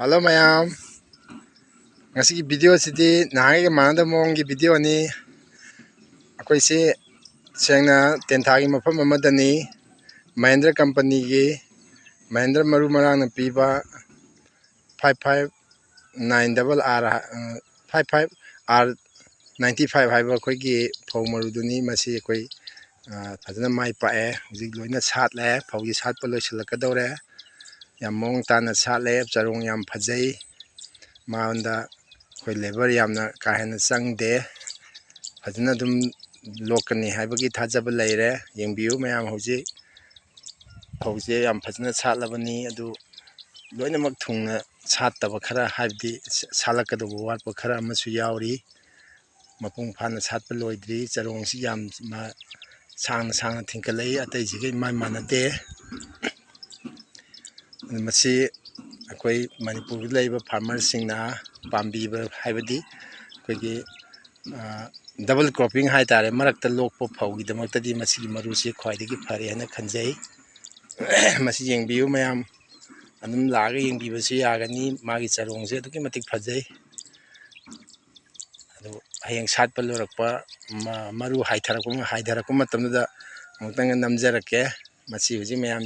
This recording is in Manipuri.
Hello mayam. Ngasi ki video sidi nahangi ke manada mongi video ni akoi si sengna tentagi mafam amadani Mahindra company ki Mahindra maru marang na piba 559R 55R 95 haiba akoi ki phau maru duni masi akoi fajana mai pae hujik loina sat le phau gi sat pa loisilakadore yam mong tana sat le charung yam phajai maunda koi labor yamna ka hena changde fajana dum lokani haibagi thajaba leire yengbiu mayam hujik phause yam fajana satlabani adu loinamak thungna sattaba khara haibdi salakadaba watpa khara amasu yauri mapung phana satpa loidri charung si yam ma sangna thingkalai atai jigai mai manade masi akoi manipur laiba farmer singna pambiba haibadi koigi double cropping hai tare marakta lokpo phaugi damaktadi masigi marusi khwaidagi phare hana khanjai masi yengbiu mayam adum laga yengbibasu yagani magi charongse aduki matik phajai adu hayeng satpa lorakpa maru haitharakpa matamda amtanga namjarake masi huji mayam